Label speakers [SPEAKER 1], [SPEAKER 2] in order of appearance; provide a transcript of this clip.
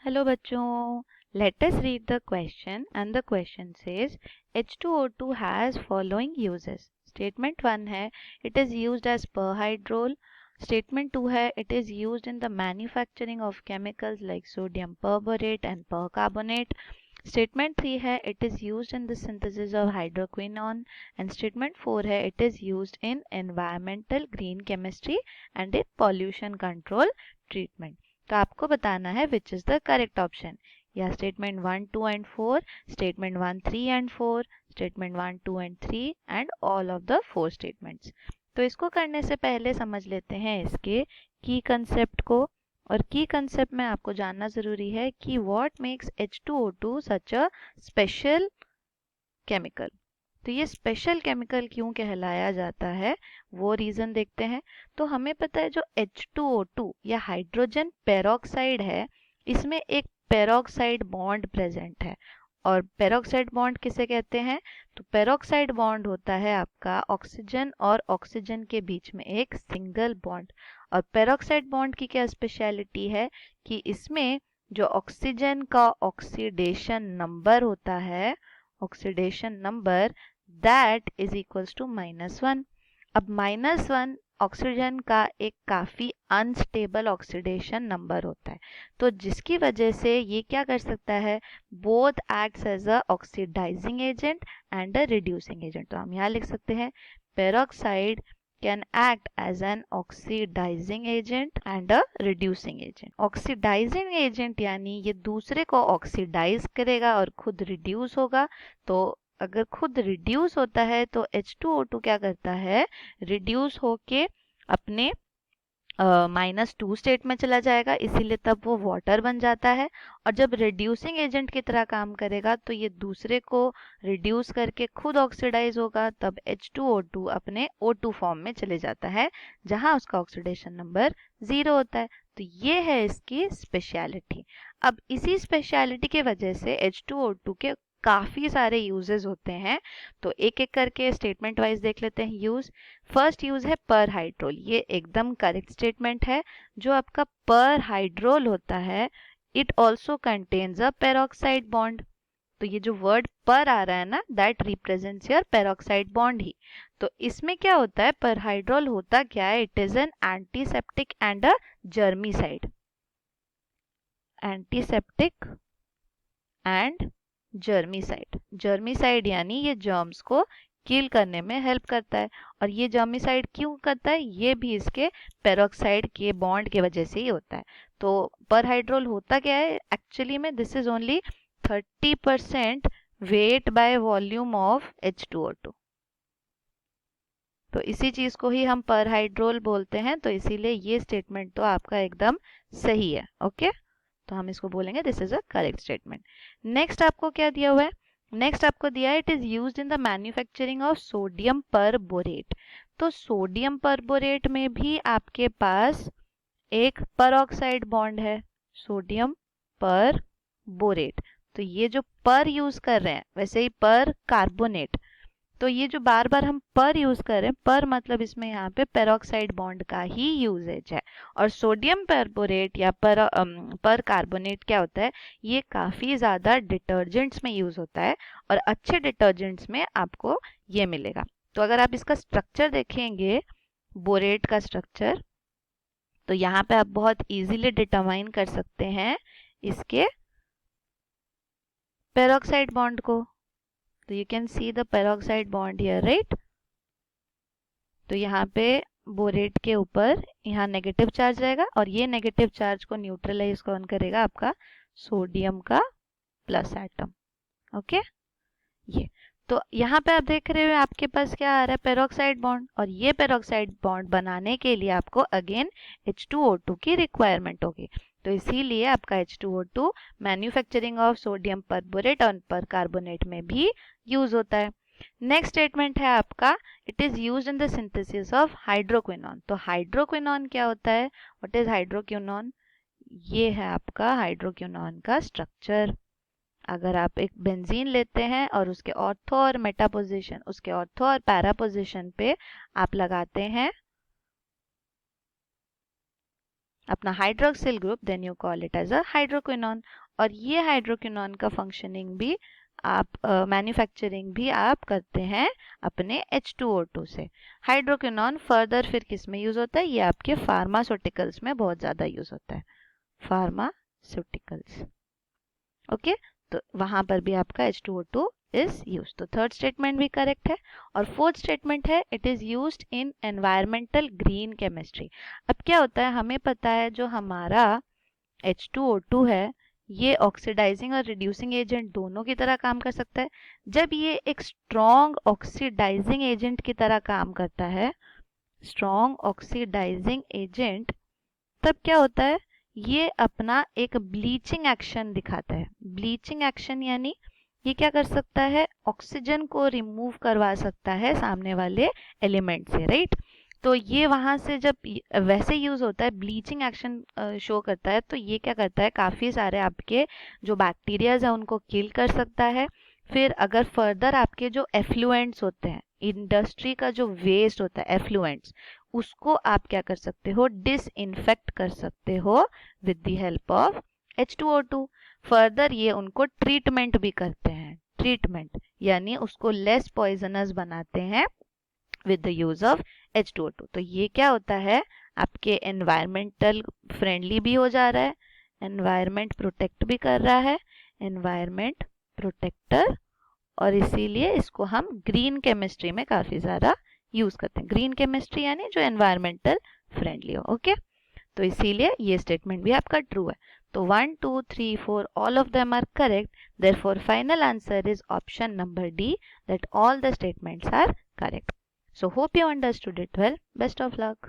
[SPEAKER 1] Hello bachcho, let us read the question and the question says H2O2 has following uses. Statement 1 है it is used as perhydrol. Statement 2 है it is used in the manufacturing of chemicals like sodium perborate and percarbonate. Statement 3 है it is used in the synthesis of hydroquinone and statement 4 है it is used in environmental green chemistry and in pollution control treatment. तो आपको बताना है which is the correct option या statement 1, 2 and 4, statement 1, 3 and 4, statement 1, 2 and 3 and all of the 4 statements. तो इसको करने से पहले समझ लेते हैं इसके की कंसेप्ट को। और की कंसेप्ट में आपको जानना जरूरी है कि what makes H2O2 such a special chemical. तो ये स्पेशल केमिकल क्यों कहलाया जाता है वो रीजन देखते हैं। तो हमें पता है जो H2O2 या हाइड्रोजन पेरोक्साइड है इसमें एक पेरोक्साइड बॉन्ड प्रेजेंट है। और पेरोक्साइड बॉन्ड किसे कहते हैं? तो पेरोक्साइड बॉन्ड होता है आपका ऑक्सीजन और ऑक्सीजन के बीच में एक सिंगल बॉन्ड। और पेरोक्साइड बॉन्ड की क्या स्पेशलिटी है कि इसमें जो ऑक्सीजन का ऑक्सीडेशन नंबर होता है, oxidation number that is equals to -1। अब -1 ऑक्सीजन का एक काफी अनस्टेबल ऑक्सीडेशन नंबर होता है, तो जिसकी वजह से ये क्या कर सकता है, both acts as a oxidising agent and a reducing agent. तो हम यहाँ लिख सकते हैं peroxide can act as an oxidizing agent and a reducing agent. Oxidizing agent यानी ये दूसरे को ऑक्सीडाइज करेगा और खुद रिड्यूस होगा। तो अगर खुद रिड्यूस होता है तो H2O2 क्या करता है, रिड्यूस होके अपने -2 स्टेट में चला जाएगा, इसीलिए तब वो वाटर बन जाता है। और जब रिड्यूसिंग एजेंट की तरह काम करेगा तो ये दूसरे को रिड्यूस करके खुद ऑक्सीडाइज होगा, तब H2O2 अपने O2 फॉर्म में चले जाता है जहां उसका ऑक्सीडेशन नंबर 0 होता है। तो ये है इसकी स्पेशलिटी। अब इसी स्पेशलिटी की वजह से H2O2 के काफी सारे यूजेस होते हैं। तो एक एक करके स्टेटमेंट वाइज देख लेते हैं यूज। फर्स्ट यूज है पर हाइड्रोल। ये एकदम करेक्ट स्टेटमेंट है। जो आपका पर हाइड्रोल होता है it also contains a peroxide bond. तो ये जो वर्ड पर आ रहा है ना, that represents your peroxide bond ही। तो इसमें क्या होता है, पर हाइड्रोल होता क्या है, it is an antiseptic and a germicide. Antiseptic and germicide. Germicide यानी ये जर्म्स को किल करने में हेल्प करता है। और ये जर्मीसाइड क्यों करता है, ये भी इसके पेरोक्साइड के बॉन्ड के वजह से ही होता है। तो पर हाइड्रोल होता क्या है एक्चुअली में, this is only 30% weight by volume of H2O2। तो इसी चीज को ही हम पर हाइड्रोल बोलते हैं। तो इसीलिए ये स्टेटमेंट तो आपका एकदम सही है। ओके, तो हम इसको बोलेंगे this is a correct statement. Next आपको क्या दिया हुआ है, नेक्स्ट आपको दिया है it is used in the manufacturing of sodium perborate. तो सोडियम परबोरेट में भी आपके पास एक परऑक्साइड बॉन्ड है, सोडियम परबोरेट। तो ये जो पर यूज कर रहे हैं वैसे ही पर कार्बोनेट। तो ये जो बार बार हम पर यूज कर रहे हैं, पर मतलब इसमें यहाँ पे पेरोक्साइड बॉन्ड का ही यूजेज है। और सोडियम परबोरेट या पर कार्बोनेट क्या होता है, ये काफी ज्यादा डिटर्जेंट्स में यूज होता है और अच्छे डिटर्जेंट्स में आपको ये मिलेगा। तो अगर आप इसका स्ट्रक्चर देखेंगे, बोरेट का स्ट्रक्चर, तो यहाँ पे आप बहुत इजीली डिटरमाइन कर सकते हैं इसके पेरोक्साइड बॉन्ड को। तो you can see the peroxide bond here, right. तो यहाँ पे बोरेट के ऊपर यहाँ नेगेटिव चार्ज रहेगा और ये नेगेटिव चार्ज को न्यूट्रलाइज कौन करेगा, आपका सोडियम का प्लस एटम। ओके, ये तो यहाँ पे आप देख रहे हो आपके पास क्या आ रहा है, पेरोक्साइड बॉन्ड। और ये पेरोक्साइड बॉन्ड बनाने के लिए आपको अगेन H2O2 की रिक्वायरमेंट होगी। तो इसीलिए आपका H2O2 manufacturing of sodium perborate और परकार्बोनेट में भी यूज होता है। नेक्स्ट स्टेटमेंट है आपका it is used in the synthesis of hydroquinone. तो हाइड्रोक्विनोन क्या होता है, व्हाट इज हाइड्रोक्विनोन, ये है आपका हाइड्रोक्विनोन का स्ट्रक्चर। अगर आप एक बेंजीन लेते हैं और उसके ऑर्थो और मेटा पोजीशन, उसके ऑर्थो और पैरा पोजीशन पे आप लगाते हैं अपना hydroxyl group, then you call it as a hydroquinone. और ये हाइड्रोक्विनोन का फंक्शनिंग भी आप मैन्युफैक्चरिंग भी आप करते हैं अपने H2O2 से। हाइड्रोक्विनोन फर्दर फिर किस में यूज होता है, ये आपके फार्मास्यूटिकल्स में बहुत ज्यादा यूज होता है, फार्मास्यूटिकल्स। ओके, तो वहां पर भी आपका H2O2 इज यूज। तो थर्ड स्टेटमेंट भी करेक्ट है। और फोर्थ स्टेटमेंट है it is used in environmental green chemistry. अब क्या होता है, हमें पता है जो हमारा H2O2 है ये ऑक्सीडाइजिंग और रिड्यूसिंग एजेंट दोनों की तरह काम कर सकता है। जब ये एक स्ट्रॉन्ग ऑक्सीडाइजिंग एजेंट की तरह काम करता है, स्ट्रॉन्ग ऑक्सीडाइजिंग एजेंट, तब क्या होता है, ये अपना एक ब्लीचिंग एक्शन दिखाता है। ब्लीचिंग एक्शन यानी ये क्या कर सकता है, ऑक्सीजन को रिमूव करवा सकता है सामने वाले एलिमेंट से, राइट। तो ये वहां से जब वैसे यूज होता है, ब्लीचिंग एक्शन शो करता है, तो ये क्या करता है, काफी सारे आपके जो बैक्टीरियाज है उनको किल कर सकता है। फिर अगर फर्दर आपके जो एफ्लुएंट्स होते हैं, इंडस्ट्री का जो वेस्ट होता है एफ्लुएंट्स, उसको आप क्या कर सकते हो, डिसइंफेक्ट कर सकते हो with the help of H2O2। Further ये उनको ट्रीटमेंट भी करते हैं, ट्रीटमेंट यानी उसको लेस पॉइजनस बनाते हैं with the use of H2O2। तो ये क्या होता है, आपके एनवायरमेंटल फ्रेंडली भी हो जा रहा है, एनवायरमेंट प्रोटेक्ट भी कर रहा है, एनवायरमेंट प्रोटेक्टर, और इसीलिए इसको हम ग्रीन केमिस्ट्री में काफी ज्यादा यूज करते हैं। ग्रीन केमिस्ट्री यानी जो एनवायरमेंटल फ्रेंडली हो। ओके, तो इसीलिए ये स्टेटमेंट भी आपका ट्रू है। तो 1 2 3 4 all of them are correct, therefore final answer is option number D, that all the statements are correct. So hope you understood it well. Best of luck.